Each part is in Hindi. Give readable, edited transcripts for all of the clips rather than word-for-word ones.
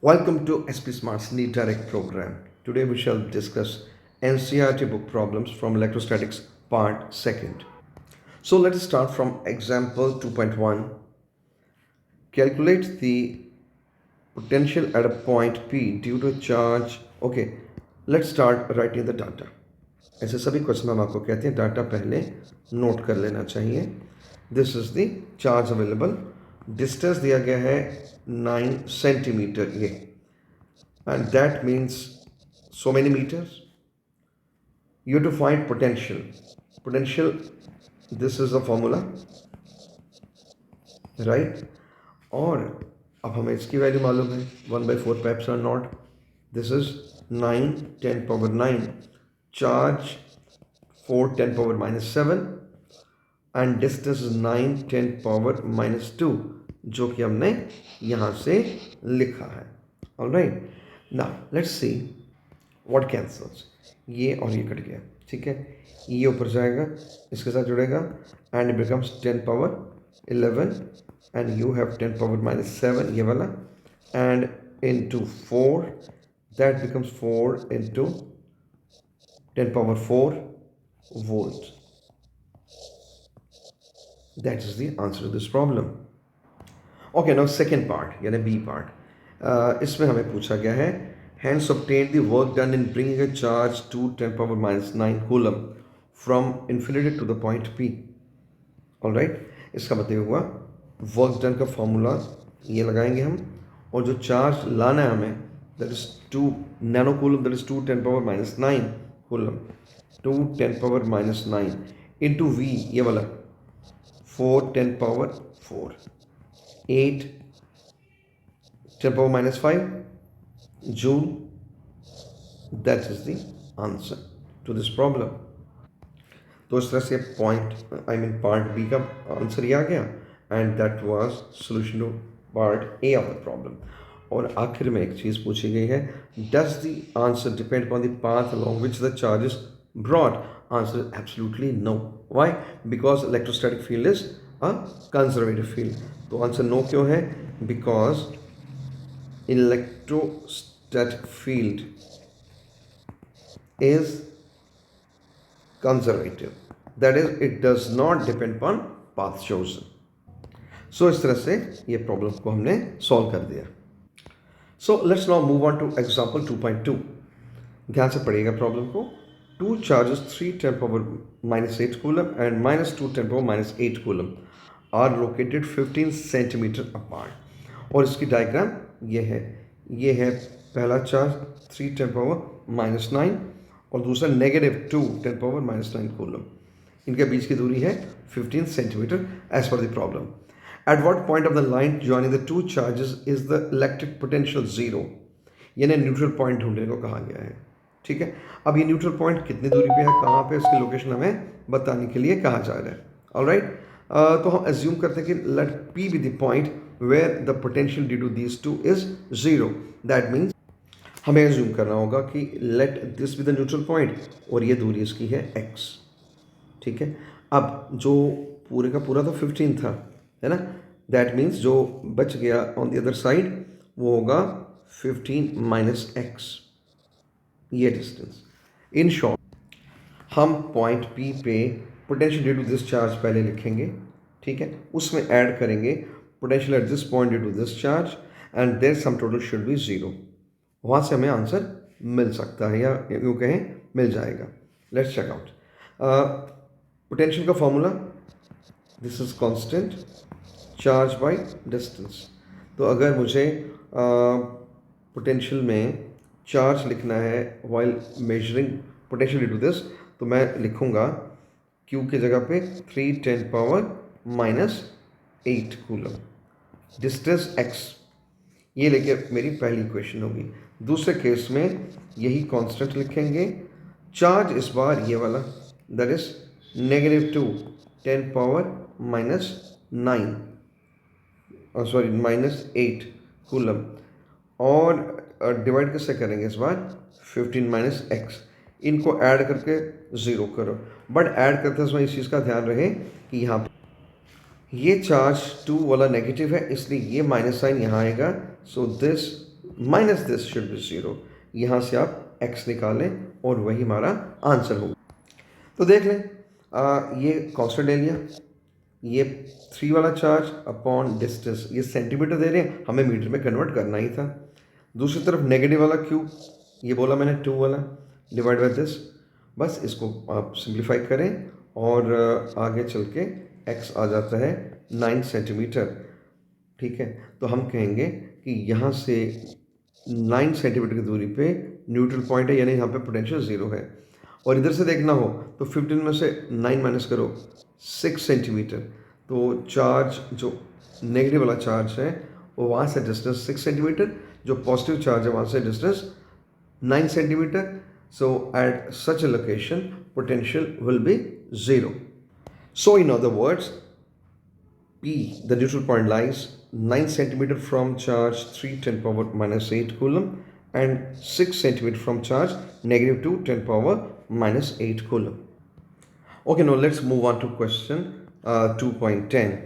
Welcome to SP Smart's NEET Direct program. Today we shall discuss NCERT book problems from electrostatics part 2nd. So let us start from example 2.1. Calculate the potential at a point P due to a charge. Okay, let's start writing the data. ऐसे सभी क्वेश्चन हम आपको कहते हैं डाटा पहले नोट कर लेना चाहिए. This is the charge available. Distance दिया गया है 9 सेंटीमीटर ये, and that means so many meters. You have to find potential. Potential, this is the formula, right? और अब हमें इसकी वैल्यू मालूम है 1/4 पेप्स आर naught. This is 9 10 power 9 charge 4 10 power -7 and distance is 9 10 power -2 जो कि हमने यहाँ से लिखा है. Alright, now let's see what cancels. ये और ये कट गया, ठीक है. ये ऊपर जाएगा, इसके साथ जुड़ेगा and it becomes 10 power 11 and you have 10 power -7 ये वाला and into 4 that becomes 4 into 10 power 4 volt. That is the answer to this problem. Okay, now second part यानी बी पार्ट. इसमें हमें पूछा गया है hence obtain the work done in bringing a charge to 10 power -9 coulomb from infinity to the point P. Alright, इसका मतलब हुआ वर्क डन का फॉर्मूला ये लगाएंगे हम और जो चार्ज लाना है हमें that is 2 nano coulomb, that is 2 10 power -9 coulomb, 2 10 power -9 into V ये वाला 4 10 power 4 8 10 power -5 joule. That is the answer to this problem. तो इस तरह से point I mean part B का आंसर ये आ गया and that was solution to part A of the problem. और आखिर में एक चीज़ पूछी गई है, does the answer depend upon the path along which the charge is brought. Answer absolutely no. Why? Because electrostatic field is a conservative field. तो आंसर नो क्यों है? Because electrostatic field is conservative, that is it does not depend upon path chosen. So इस तरह से ये प्रॉब्लम को हमने सॉल्व कर दिया. So let's now move on to example 2.2. ध्यान से पढ़िएगा प्रॉब्लम को. Two charges 3 10 power -8 coulomb and -2 10 power -8 coulomb are located 15 centimeter apart. और इसकी डायग्राम ये है पहला चार्ज 3 10 पावर -9 और दूसरा -2 10 पावर -9 कूलम. इनके बीच की दूरी है 15 centimetre as per the problem. At what point of the line joining the two charges is the electric potential zero. यानी न्यूट्रल पॉइंट ढूंढने को कहा गया है. ठीक है, अब ये न्यूट्रल पॉइंट कितनी दूरी पे है, कहाँ पे, इसकी लोकेशन हमें बताने के लिए कहा जा रहा है. ऑलराइट, तो हम एज्यूम करते हैं कि let P be the point where the potential due to these two is 0. That means हमें एज्यूम करना होगा कि let this be the neutral point और ये दूरी इसकी है x. ठीक है, अब जो पूरे का पूरा तो 15 था, है ना. That means जो बच गया on the other side वो होगा 15 - x, ये डिस्टेंस. इन शॉर्ट हम पॉइंट P पे potential due to this charge पहले लिखेंगे. ठीक है, उसमें ऐड करेंगे potential at this point due to this charge and their sum total should be 0. वहाँ से हमें आंसर मिल सकता है या यूँ कहें मिल जाएगा. Let's check out. पोटेंशियल का formula this is constant charge by distance. तो अगर मुझे पोटेंशियल में चार्ज लिखना है while measuring potential due to this, तो मैं लिखूँगा Q की जगह पे 3 10 पावर -8 कूलम, डिस्टेंस x. ये लेके मेरी पहली इक्वेशन होगी. दूसरे केस में यही कांस्टेंट लिखेंगे. चार्ज इस बार ये वाला दैट इज -2 10 पावर -8 कूलम और डिवाइड कैसे करेंगे इस बार 15 - x. इनको ऐड करके 0 करो, बट ऐड करते समय इस चीज़ का ध्यान रहे कि यहाँ पर ये चार्ज 2 वाला नेगेटिव है, इसलिए ये माइनस साइन यहाँ आएगा. So this minus this should be 0। यहाँ से आप x निकालें और वही हमारा आंसर होगा। तो देख लें, ये कांस्टेंट ले लिया, ये 3 वाला चार्ज अपॉन डिस्टेंस, ये सेंटीमीटर दे रहे हैं, हमें मीटर में कन्वर्ट करना ही था। दूसरी तरफ नेगेटिव वाला क्यूब, ये बोला मैंने 2 वाला, डिवाइड बाय दिस। बस इसको आप सिंप्लीफाई करें और आगे चल के x आ जाता है 9 सेंटीमीटर। ठीक है, तो हम कहेंगे कि यहाँ से 9 सेंटीमीटर की दूरी पे न्यूट्रल पॉइंट है, यानी यहाँ पे पोटेंशियल 0 है। और इधर से देखना हो तो 15 में से 9 माइनस करो, 6 सेंटीमीटर। तो चार्ज जो नेगेटिव वाला चार्ज है वो वहाँ से डिस्टेंस 6 सेंटीमीटर, जो पॉजिटिव चार्ज है वहाँ से distance 9 centimetre. So at such a location potential will be 0. So in other words, P, the neutral point, lies 9 centimeter from charge 3 10 power minus 8 coulomb and 6 centimeter from charge negative 2 10 power minus 8 coulomb. Okay, now let's move on to question 2.10.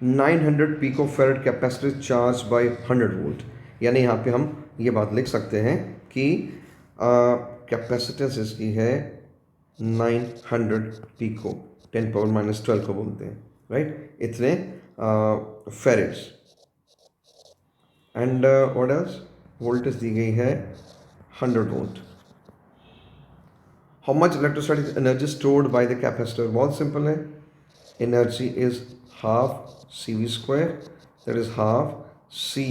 900 picofarad capacitor charged by 100 volt. यानी यहाँ पे हम ये बात लिख सकते हैं कि कैपेसिटेंस इसकी है 900 पिको, 10 पावर माइनस 12 को बोलते हैं, राइट, इतने फेरेड्स। एंड व्हाट एल्स, वोल्टेज दी गई है 100 volt. How much electrostatic energy stored by the capacitor, बहुत सिंपल है, energy is half CV², that is half C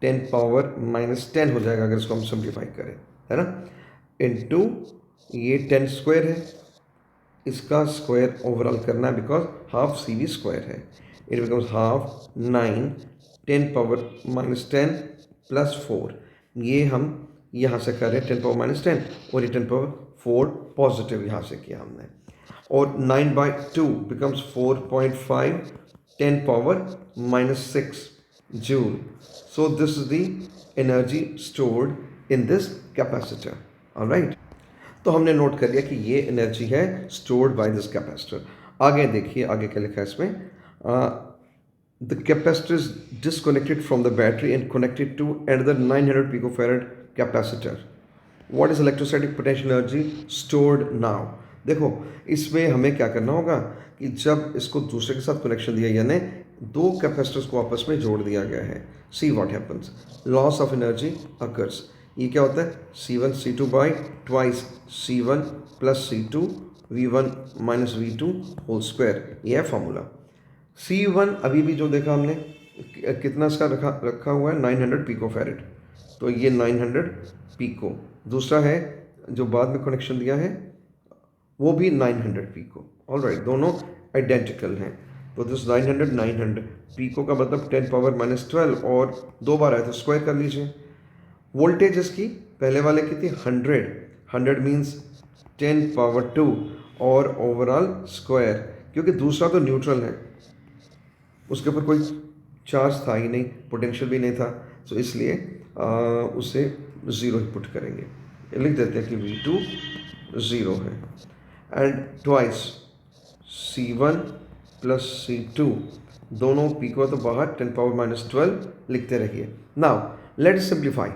10 power minus 10 हो जाएगा अगर इसको हम सिंप्लीफाई करें, है ना, इनटू ये 10 स्क्वायर है, इसका स्क्वायर ओवरऑल करना है बिकॉज हाफ CV² है, it becomes half 9 10 power minus 10 plus 4। ये हम यहाँ से कर रहे हैं 10 पावर माइनस 10 और ये 10 पावर 4 पॉजिटिव यहाँ से किया हमने, और 9/2 becomes 4.5 10 power minus 6 joule. So this is the energy stored in this capacitor. Alright, तो हमने नोट कर लिया कि ये एनर्जी है स्टोर्ड बाय दिस कैपेसिटर। आगे देखिए, आगे क्या लिखा है इसमें, the capacitor is disconnected from the battery and connected to another 900 picofarad capacitor. What is electrostatic potential energy stored now. देखो, इसमें हमें क्या करना होगा कि जब इसको दूसरे के साथ कनेक्शन दिया, यानी दो कैपेसिटर्स को आपस में जोड़ दिया गया है, see what happens, loss of energy occurs. ये क्या होता है, C1 C2 by twice C1 plus C2 V1 minus V2 whole square, ये है फॉर्मूला। C1 अभी भी जो देखा हमने कितना इसका रखा हुआ है 900 पिकोफैरेड, तो ये 900 पिको। दूसरा है जो बाद में कनेक्शन दिया है वो भी 900 पिको। ऑलराइट, दोनों आइडेंटिकल हैं, तो दिस 900 पिको का मतलब 10 पावर माइनस 12 और 2 बार आया तो स्क्वायर कर लीजिए। वोल्टेज इसकी पहले वाले की थी 100 मीन्स 10 पावर 2 और ओवरऑल स्क्वायर, क्योंकि दूसरा तो न्यूट्रल है, उसके ऊपर कोई चार्ज था ही नहीं, पोटेंशियल भी नहीं था, तो इसलिए उसे 0 ही पुट करेंगे। लिख देते हैं कि V2 0 है, and twice C1 plus C2, दोनों पी को तो बाहर 10 पावर माइनस 12 लिखते रहिए। Now let simplify.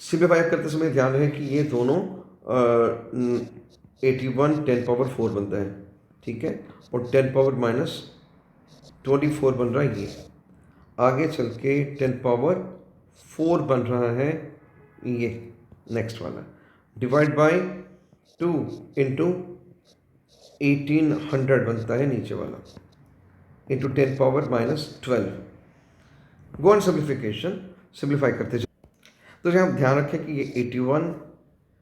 सिंप्लीफाई करते समय ध्यान रहे कि ये दोनों 81 10 पावर 4 बनता है, ठीक है, और 10 पावर माइनस 24 बन रहा है ये, आगे चल के 10 पावर 4 बन रहा है ये नेक्स्ट वाला, डिवाइड बाय 2 इंटू 1800 बनता है नीचे वाला, into 10 power minus 12। Go on simplification, simplify करते तो यहाँ ध्यान रखें कि ये 81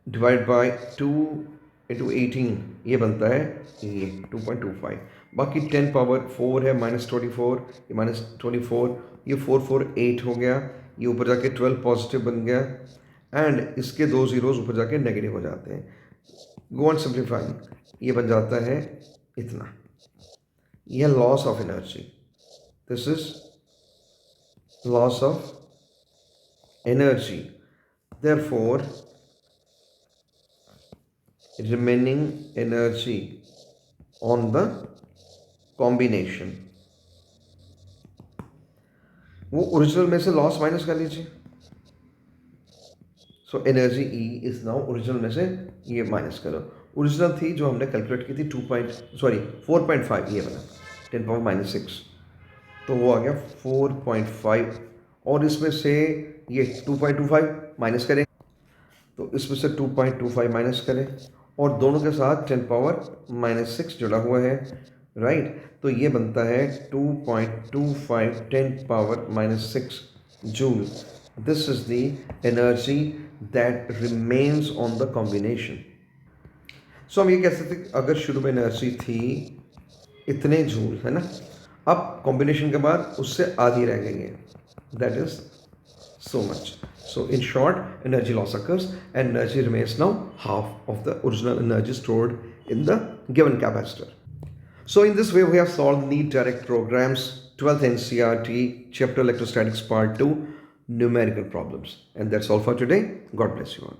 डिवाइड बाय 2 इंटू 18 ये बनता है ये 2.25, बाकी 10 पावर 4 है माइनस 24, ये माइनस 24, ये 448 हो गया, ये ऊपर जाके 12 पॉजिटिव बन गया, एंड इसके 2 जीरोज ऊपर जाके नेगेटिव हो जाते हैं। गो ऑन सिंप्लीफाइंग, ये बन जाता है इतना, यह loss of energy, this is loss of energy. Therefore, remaining energy on the combination, वो ओरिजिनल में से लॉस माइनस कर लीजिए, so energy E is now original में से ये माइनस करो, ओरिजिनल थी जो हमने कैलकुलेट की थी 4.5, ये वाला 10⁻⁻6, तो वो आ गया 4.5, और इसमें से ये 2.25 माइनस करें, तो इसमें से 2.25 माइनस करें, और दोनों के साथ 10⁻⁻6 जुड़ा हुआ है, राइट। तो ये बनता है 2.25 10⁻⁻6 joule. This is the energy that remains on the combination. So हम ये कह सकते हैं अगर शुरू में एनर्जी थी इतने जूल, है ना, अब कॉम्बिनेशन के बाद उससे आधी रह गई है, that is so much. So in short, energy loss occurs and energy remains now half of the original energy stored in the given capacitor. So in this way we have solved NEET direct programs 12th NCERT chapter electrostatics part 2 numerical problems, and that's all for today. God bless you all.